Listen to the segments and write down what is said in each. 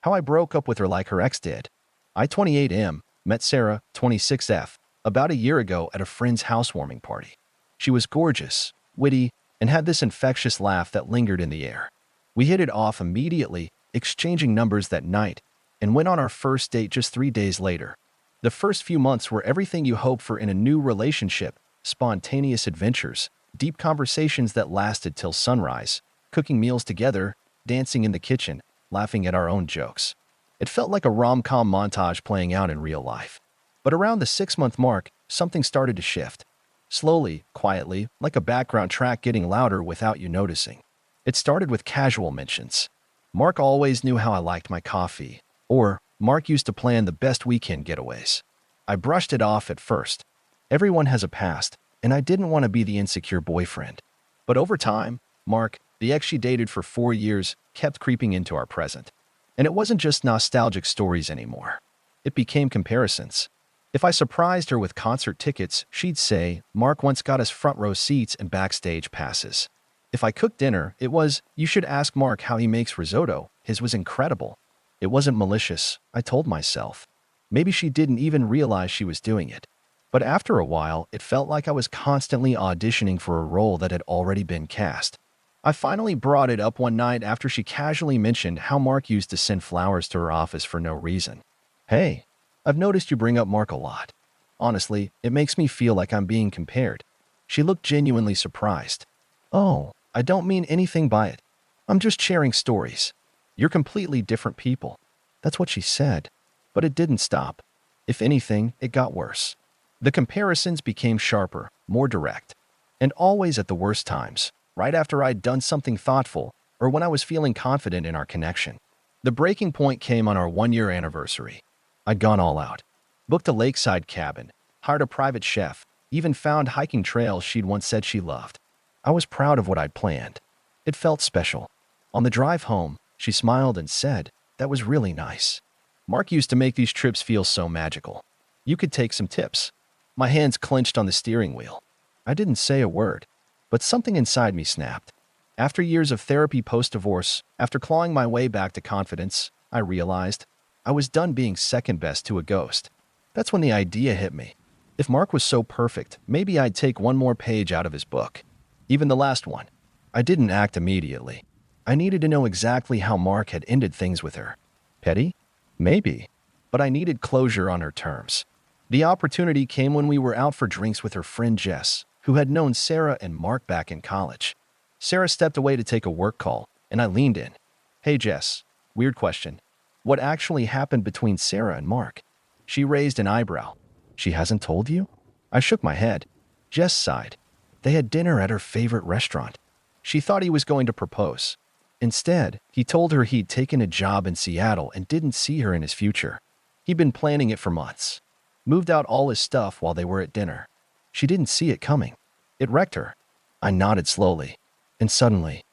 How I broke up with her like her ex did. I, 28M, met Sarah, 26F, about a year ago at a friend's housewarming party. She was gorgeous, witty, and had this infectious laugh that lingered in the air. We hit it off immediately, exchanging numbers that night, and went on our first date just 3 days later. The first few months were everything you hope for in a new relationship: spontaneous adventures, deep conversations that lasted till sunrise, cooking meals together, dancing in the kitchen, laughing at our own jokes. It felt like a rom-com montage playing out in real life. But around the 6-month mark, something started to shift. Slowly, quietly, like a background track getting louder without you noticing. It started with casual mentions. Mark always knew how I liked my coffee. Or, Mark used to plan the best weekend getaways. I brushed it off at first. Everyone has a past, and I didn't want to be the insecure boyfriend. But over time, Mark, the ex she dated for 4 years, kept creeping into our present. And it wasn't just nostalgic stories anymore. It became comparisons. If I surprised her with concert tickets, she'd say, "Mark once got us front row seats and backstage passes." If I cooked dinner, it was, "You should ask Mark how he makes risotto. His was incredible." It wasn't malicious, I told myself. Maybe she didn't even realize she was doing it. But after a while, it felt like I was constantly auditioning for a role that had already been cast. I finally brought it up one night after she casually mentioned how Mark used to send flowers to her office for no reason. "Hey, I've noticed you bring up Mark a lot. Honestly, it makes me feel like I'm being compared." She looked genuinely surprised. "Oh, I don't mean anything by it. I'm just sharing stories. You're completely different people." That's what she said. But it didn't stop. If anything, it got worse. The comparisons became sharper, more direct. And always at the worst times, right after I'd done something thoughtful, or when I was feeling confident in our connection. The breaking point came on our 1-year anniversary. I'd gone all out. Booked a lakeside cabin, hired a private chef, even found hiking trails she'd once said she loved. I was proud of what I'd planned. It felt special. On the drive home, she smiled and said, "That was really nice. Mark used to make these trips feel so magical. You could take some tips." My hands clenched on the steering wheel. I didn't say a word, but something inside me snapped. After years of therapy post-divorce, after clawing my way back to confidence, I realized I was done being second best to a ghost. That's when the idea hit me. If Mark was so perfect, maybe I'd take one more page out of his book. Even the last one. I didn't act immediately. I needed to know exactly how Mark had ended things with her. Petty? Maybe. But I needed closure on her terms. The opportunity came when we were out for drinks with her friend Jess, who had known Sarah and Mark back in college. Sarah stepped away to take a work call, and I leaned in. "Hey Jess, weird question. What actually happened between Sarah and Mark?" She raised an eyebrow. "She hasn't told you?" I shook my head. Jess sighed. They had dinner at her favorite restaurant. She thought he was going to propose. Instead, he told her he'd taken a job in Seattle and didn't see her in his future. He'd been planning it for months. Moved out all his stuff while they were at dinner. She didn't see it coming. It wrecked her. I nodded slowly. And suddenly,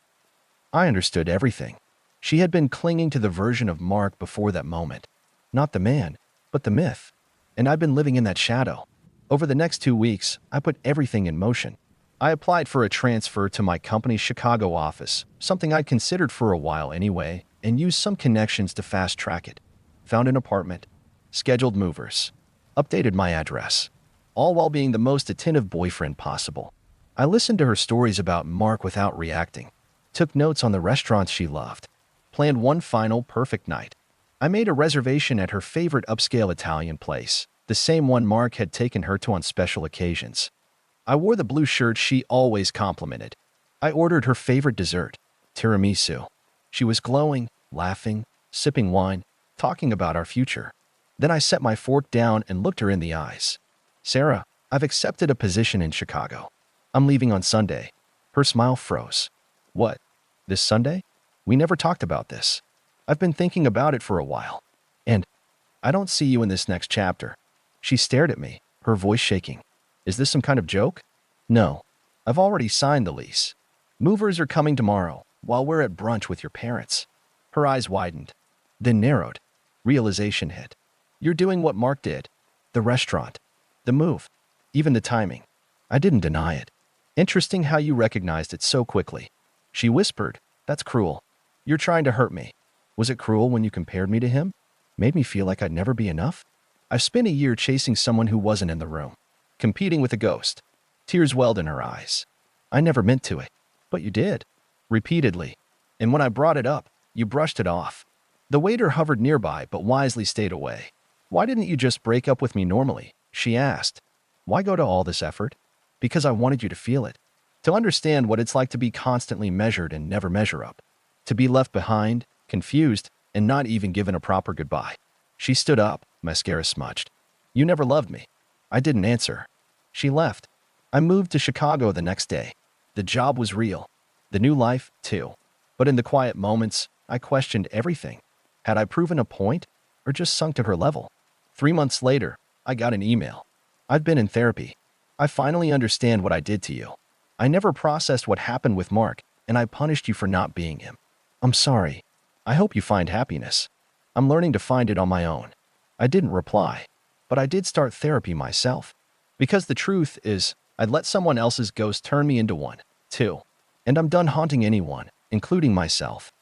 I understood everything. She had been clinging to the version of Mark before that moment. Not the man, but the myth. And I'd been living in that shadow. Over the next 2 weeks, I put everything in motion. I applied for a transfer to my company's Chicago office, something I'd considered for a while anyway, and used some connections to fast-track it. Found an apartment, scheduled movers, updated my address, all while being the most attentive boyfriend possible. I listened to her stories about Mark without reacting, took notes on the restaurants she loved, planned one final perfect night. I made a reservation at her favorite upscale Italian place, the same one Mark had taken her to on special occasions. I wore the blue shirt she always complimented. I ordered her favorite dessert, tiramisu. She was glowing, laughing, sipping wine, talking about our future. Then I set my fork down and looked her in the eyes. "Sarah, I've accepted a position in Chicago. I'm leaving on Sunday." Her smile froze. "What? This Sunday? We never talked about this. I've been thinking about it for a while. And I don't see you in this next chapter." She stared at me, her voice shaking. "Is this some kind of joke?" "No. I've already signed the lease. Movers are coming tomorrow, while we're at brunch with your parents." Her eyes widened, then narrowed. Realization hit. "You're doing what Mark did. The restaurant. The move. Even the timing." I didn't deny it. "Interesting how you recognized it so quickly." She whispered, "That's cruel. You're trying to hurt me." Was it cruel when you compared me to him? Made me feel like I'd never be enough? I've spent a year chasing someone who wasn't in the room, competing with a ghost. Tears welled in her eyes. I never meant to it. But you did. Repeatedly. And when I brought it up, you brushed it off. The waiter hovered nearby but wisely stayed away. Why didn't you just break up with me normally? She asked. Why go to all this effort? Because I wanted you to feel it. To understand what it's like to be constantly measured and never measure up. To be left behind, confused, and not even given a proper goodbye. She stood up, mascara smudged. You never loved me. I didn't answer. She left. I moved to Chicago the next day. The job was real. The new life, too. But in the quiet moments, I questioned everything. Had I proven a point, or just sunk to her level? 3 months later, I got an email. I've been in therapy. I finally understand what I did to you. I never processed what happened with Mark, and I punished you for not being him. I'm sorry. I hope you find happiness. I'm learning to find it on my own. I didn't reply, but I did start therapy myself. Because the truth is, I'd let someone else's ghost turn me into one, too. And I'm done haunting anyone, including myself.